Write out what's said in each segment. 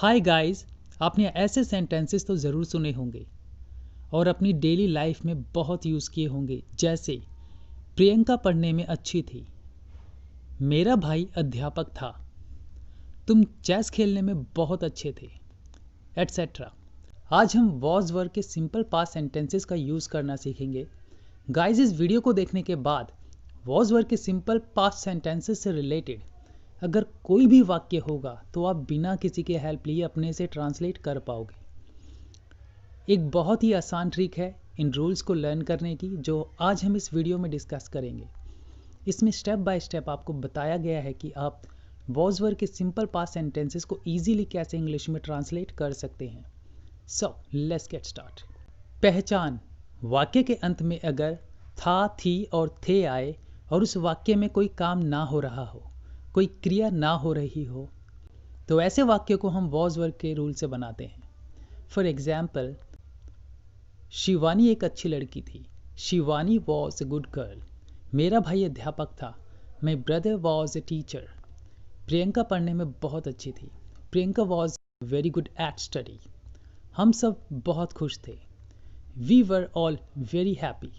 Hi guys, आपने ऐसे sentences तो ज़रूर सुने होंगे और अपनी डेली लाइफ में बहुत यूज़ किए होंगे, जैसे प्रियंका पढ़ने में अच्छी थी, मेरा भाई अध्यापक था, तुम चेस खेलने में बहुत अच्छे थे, एटसेट्रा। आज हम वॉज वर्ड के सिंपल पास्ट सेंटेंसेस का यूज़ करना सीखेंगे। गाइस, इस वीडियो को देखने के बाद वॉज वर्ड के सिंपल पास्ट सेंटेंसेस से रिलेटेड अगर कोई भी वाक्य होगा तो आप बिना किसी के हेल्प लिए अपने से ट्रांसलेट कर पाओगे। एक बहुत ही आसान ट्रिक है इन रूल्स को लर्न करने की, जो आज हम इस वीडियो में डिस्कस करेंगे। इसमें स्टेप बाय स्टेप आपको बताया गया है कि आप वॉज वर्ड के सिंपल पास्ट सेंटेंसेस को इजीली कैसे इंग्लिश में ट्रांसलेट कर सकते हैं। So let's get start. पहचान। वाक्य के अंत में अगर था, थी और थे आए और उस वाक्य में कोई काम ना हो रहा हो, कोई क्रिया ना हो रही हो, तो ऐसे वाक्य को हम वॉज वर्ड के रूल से बनाते हैं। फॉर एग्जाम्पल, शिवानी एक अच्छी लड़की थी, Shivani was a good girl. मेरा भाई अध्यापक था, my brother was a teacher. Priyanka पढ़ने में बहुत अच्छी थी, Priyanka was very good at study. हम सब बहुत खुश थे, we were all very happy.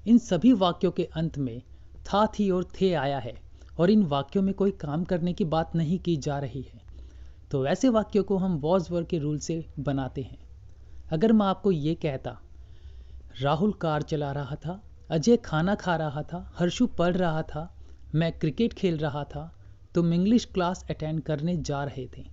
इन सभी वाक्यों के अंत में था, थी और थे आया है और इन वाक्यों में कोई काम करने की बात नहीं की जा रही है, तो ऐसे वाक्यों को हम वॉज वर्ड के रूल से बनाते हैं। अगर मैं आपको ये कहता, राहुल कार चला रहा था, अजय खाना खा रहा था, हर्षु पढ़ रहा था, मैं क्रिकेट खेल रहा था, तुम इंग्लिश क्लास अटेंड करने जा रहे थे।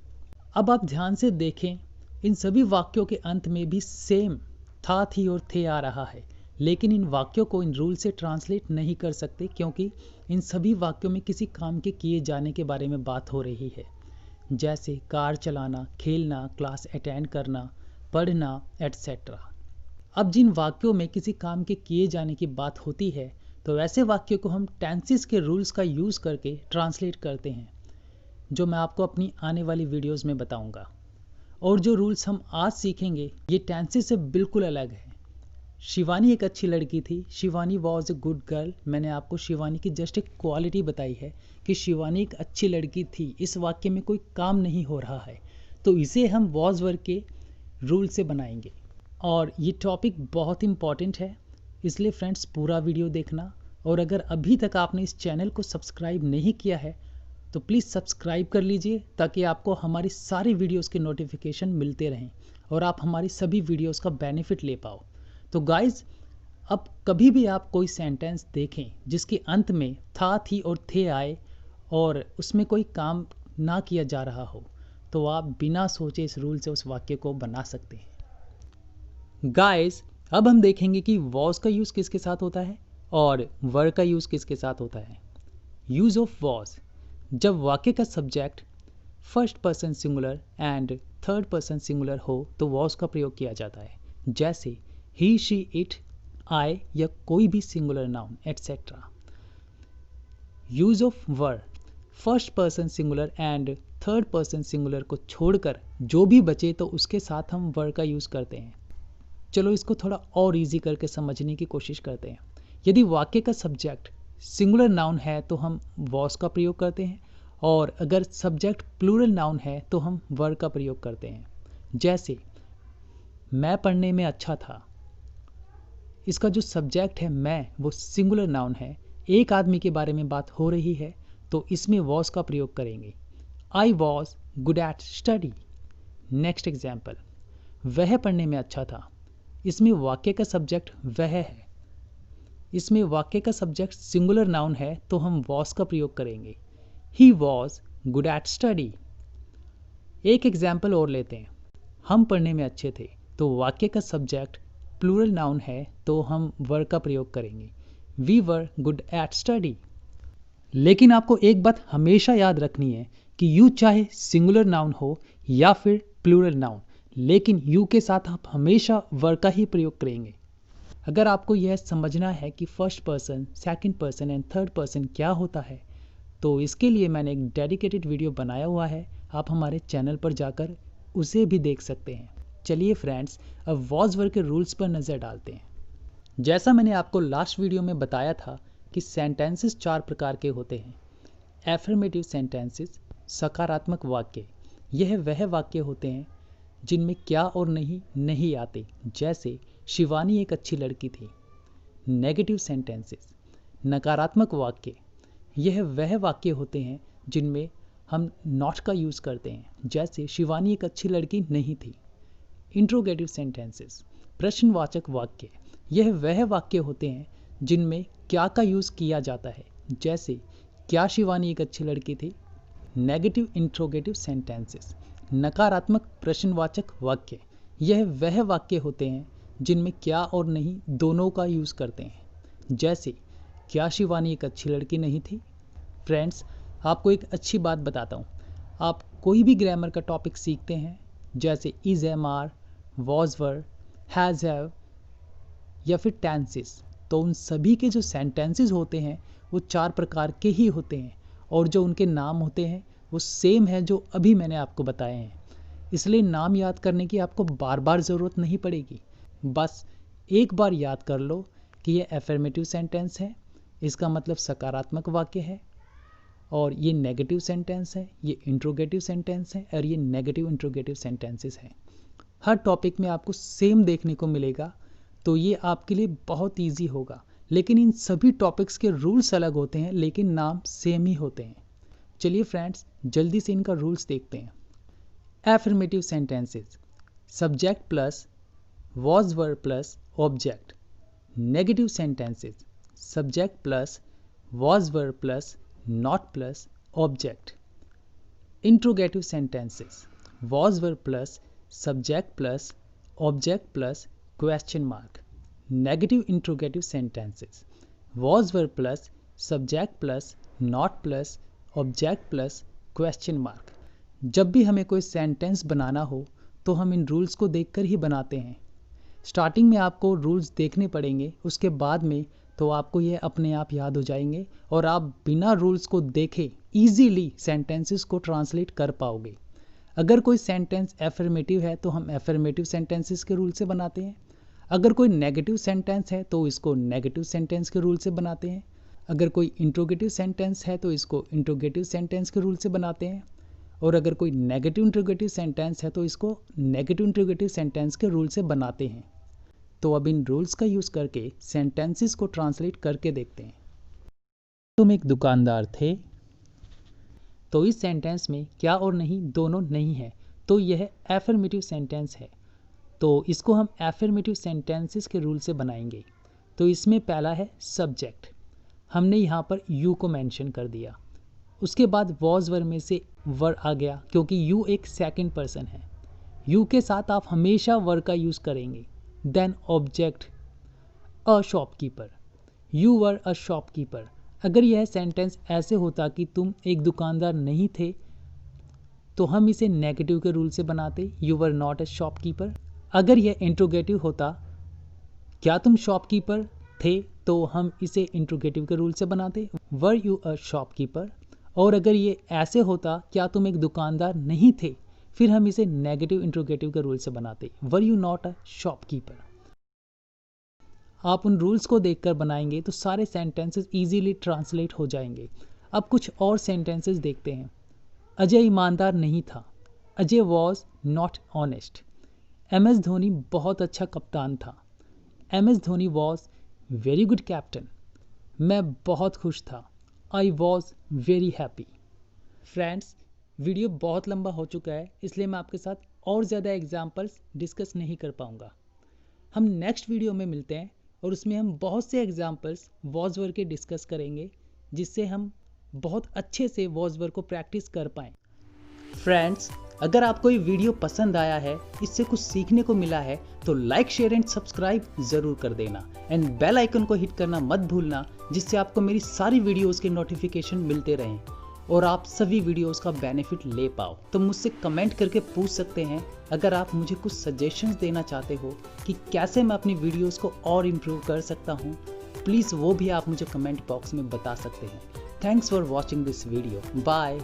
अब आप ध्यान से देखें, इन सभी वाक्यों के अंत में भी सेम था, थी और थे आ रहा है, लेकिन इन वाक्यों को इन रूल से ट्रांसलेट नहीं कर सकते, क्योंकि इन सभी वाक्यों में किसी काम के किए जाने के बारे में बात हो रही है, जैसे कार चलाना, खेलना, क्लास अटेंड करना, पढ़ना, एटसेट्रा। अब जिन वाक्यों में किसी काम के किए जाने की बात होती है, तो ऐसे वाक्यों को हम टेंसेस के रूल्स का यूज़ करके ट्रांसलेट करते हैं, जो मैं आपको अपनी आने वाली वीडियोज़ में बताऊँगा। और जो रूल्स हम आज सीखेंगे ये टेंसेस से बिल्कुल अलग है। शिवानी एक अच्छी लड़की थी, Shivani was a good girl. मैंने आपको शिवानी की जस्ट एक क्वालिटी बताई है कि शिवानी एक अच्छी लड़की थी। इस वाक्य में कोई काम नहीं हो रहा है, तो इसे हम वॉज वर्ड के रूल से बनाएंगे। और ये टॉपिक बहुत इंपॉर्टेंट है, इसलिए फ्रेंड्स पूरा वीडियो देखना। और अगर अभी तक आपने इस चैनल को सब्सक्राइब नहीं किया है तो प्लीज़ सब्सक्राइब कर लीजिए, ताकि आपको हमारी सारी वीडियोस के नोटिफिकेशन मिलते रहें और आप हमारी सभी वीडियोस का बेनिफिट ले पाओ। तो गाइज, अब कभी भी आप कोई सेंटेंस देखें जिसके अंत में था, थी और थे आए और उसमें कोई काम ना किया जा रहा हो, तो आप बिना सोचे इस रूल से उस वाक्य को बना सकते हैं। गाइज, अब हम देखेंगे कि वॉज का यूज़ किसके साथ होता है और वर का यूज़ किसके साथ होता है। Use of was. जब वाक्य का subject first person singular and third person singular हो तो वॉज का प्रयोग किया जाता है, जैसे ही, शी, इट, आई या कोई भी singular noun etcetera. Use of were. First person singular and third person singular को छोड़कर जो भी बचे तो उसके साथ हम वर का यूज़ करते हैं। चलो इसको थोड़ा और इजी करके समझने की कोशिश करते हैं। यदि वाक्य का सब्जेक्ट सिंगुलर नाउन है तो हम वॉज का प्रयोग करते हैं, और अगर सब्जेक्ट प्लूरल नाउन है तो हम वर का प्रयोग करते हैं। जैसे मैं पढ़ने में अच्छा था, इसका जो सब्जेक्ट है मैं, वो सिंगुलर नाउन है, एक आदमी के बारे में बात हो रही है, तो इसमें वॉज का प्रयोग करेंगे। I was good at study. Next example, वह पढ़ने में अच्छा था, इसमें वाक्य का सब्जेक्ट वह है, इसमें वाक्य का सब्जेक्ट सिंगुलर नाउन है, तो हम वॉज का प्रयोग करेंगे। He was good at study. एक एग्जाम्पल और लेते हैं, हम पढ़ने में अच्छे थे, तो वाक्य का सब्जेक्ट प्लूरल नाउन है, तो हम वर का प्रयोग करेंगे। We were good at study. लेकिन आपको एक बात हमेशा याद रखनी है कि यू चाहे सिंगुलर नाउन हो या फिर प्लूरल नाउन, लेकिन यू के साथ आप हमेशा वर का ही प्रयोग करेंगे। अगर आपको यह समझना है कि first person, second person and third person क्या होता है, तो इसके लिए मैंने एक डेडिकेटेड वीडियो बनाया हुआ है, आप हमारे चैनल पर जाकर उसे भी देख सकते हैं। चलिए फ्रेंड्स, अब वॉज वर्ड के रूल्स पर नज़र डालते हैं। जैसा मैंने आपको लास्ट वीडियो में बताया था कि सेंटेंसेस 4 प्रकार के होते हैं। एफर्मेटिव सेंटेंसेस, सकारात्मक वाक्य, यह वह वाक्य होते हैं जिनमें क्या और नहीं आते, जैसे शिवानी एक अच्छी लड़की थी। नेगेटिव सेंटेंसेस, नकारात्मक वाक्य, यह वह वाक्य होते हैं जिनमें हम नॉट का यूज़ करते हैं, जैसे शिवानी एक अच्छी लड़की नहीं थी। इंट्रोगेटिव सेंटेंसेस, प्रश्नवाचक वाक्य, यह वह वाक्य होते हैं जिनमें क्या का यूज़ किया जाता है, जैसे क्या शिवानी एक अच्छी लड़की थी। नेगेटिव इंट्रोगेटिव सेंटेंसेस, नकारात्मक प्रश्नवाचक वाक्य, यह वह वाक्य होते हैं जिनमें क्या और नहीं दोनों का यूज़ करते हैं, जैसे क्या शिवानी एक अच्छी लड़की नहीं थी। फ्रेंड्स, आपको एक अच्छी बात बताता हूँ। आप कोई भी ग्रामर का टॉपिक सीखते हैं, जैसे is, am, are, was, were, has, have या फिर टेंसेस, तो उन सभी के जो सेंटेंसेस होते हैं वो 4 प्रकार के ही होते हैं, और जो उनके नाम होते हैं वो सेम है जो अभी मैंने आपको बताए हैं। इसलिए नाम याद करने की आपको बार बार ज़रूरत नहीं पड़ेगी। बस एक बार याद कर लो कि ये एफर्मेटिव सेंटेंस है, इसका मतलब सकारात्मक वाक्य है, और ये नेगेटिव सेंटेंस है, ये इंट्रोगेटिव सेंटेंस है, और ये नेगेटिव इंट्रोगेटिव सेंटेंसेस हैं। हर टॉपिक में आपको सेम देखने को मिलेगा, तो ये आपके लिए बहुत ईजी होगा। लेकिन इन सभी टॉपिक्स के रूल्स अलग होते हैं, लेकिन नाम सेम ही होते हैं। चलिए फ्रेंड्स, जल्दी से इनका रूल्स देखते हैं। Affirmative sentences, subject plus was, were plus object. Negative sentences, subject plus was, were plus not plus object. Interrogative sentences, was, were plus subject plus object plus question mark. Negative interrogative sentences, was, were plus subject plus not plus object plus question mark. जब भी हमें कोई sentence बनाना हो तो हम इन rules को देखकर ही बनाते हैं। स्टार्टिंग में आपको रूल्स देखने पड़ेंगे, उसके बाद में तो आपको ये अपने आप याद हो जाएंगे और आप बिना रूल्स को देखे इजीली सेंटेंसेस को ट्रांसलेट कर पाओगे। अगर कोई सेंटेंस एफर्मेटिव है तो हम एफर्मेटिव सेंटेंसेस के रूल से बनाते हैं। अगर कोई नेगेटिव सेंटेंस है तो इसको नेगेटिव सेंटेंस के रूल से बनाते हैं। अगर कोई इंट्रोगेटिव सेंटेंस है तो इसको इंट्रोगेटिव सेंटेंस के रूल से बनाते हैं। और अगर कोई नेगेटिव इंट्रोगेटिव सेंटेंस है तो इसको नेगेटिव इंट्रोगेटिव सेंटेंस के रूल से बनाते हैं। तो अब इन रूल्स का यूज़ करके सेंटेंसेस को ट्रांसलेट करके देखते हैं। तुम एक दुकानदार थे, तो इस सेंटेंस में क्या और नहीं दोनों नहीं है, तो यह एफर्मेटिव सेंटेंस है। तो इसको हम एफर्मेटिव सेंटेंसेस के रूल से बनाएंगे। तो इसमें पहला है सब्जेक्ट, हमने यहाँ पर यू को मेंशन कर दिया। उसके बाद वॉज, वर में से वर आ गया, क्योंकि यू एक सेकंड पर्सन है। यू के साथ आप हमेशा वर का यूज़ करेंगे। Then object, a shopkeeper, you were a shopkeeper. अगर यह सेंटेंस ऐसे होता कि तुम एक दुकानदार नहीं थे, तो हम इसे नेगेटिव के रूल से बनाते, you were not a shopkeeper. अगर यह इंट्रोगेटिव होता, क्या तुम शॉपकीपर थे, तो हम इसे इंट्रोगेटिव के रूल से बनाते, वर यू अ शॉपकीपर। और अगर ये ऐसे होता, क्या तुम एक दुकानदार नहीं थे, फिर हम इसे नेगेटिव इंट्रोगेटिव के रूल से बनाते, were you not a shopkeeper. आप उन रूल्स को देखकर बनाएंगे तो सारे सेंटेंसेस इजीली ट्रांसलेट हो जाएंगे। अब कुछ और सेंटेंसेस देखते हैं। अजय ईमानदार नहीं था, Ajay was not honest. MS Dhoni बहुत अच्छा कप्तान था, MS Dhoni was very good captain. मैं बहुत खुश था, I was very happy. Friends, video बहुत लंबा हो चुका है, इसलिए मैं आपके साथ और ज़्यादा एग्जाम्पल्स डिस्कस नहीं कर पाऊँगा। हम नेक्स्ट वीडियो में मिलते हैं और उसमें हम बहुत से एग्जाम्पल्स वॉज वर के डिस्कस करेंगे, जिससे हम बहुत अच्छे से वॉज वर को प्रैक्टिस कर पाएँ। फ्रेंड्स, अगर आपको ये वीडियो पसंद आया है, इससे कुछ सीखने को मिला है, तो लाइक, शेयर एंड सब्सक्राइब ज़रूर कर देना एंड बेल आइकन को हिट करना मत भूलना, जिससे आपको मेरी सारी वीडियोस के नोटिफिकेशन मिलते रहें और आप सभी वीडियोस का बेनिफिट ले पाओ। तो मुझसे कमेंट करके पूछ सकते हैं। अगर आप मुझे कुछ सजेशंस देना चाहते हो कि कैसे मैं अपनी वीडियोस को और इम्प्रूव कर सकता हूँ, प्लीज़ वो भी आप मुझे कमेंट बॉक्स में बता सकते हैं। Thanks for watching this video. Bye.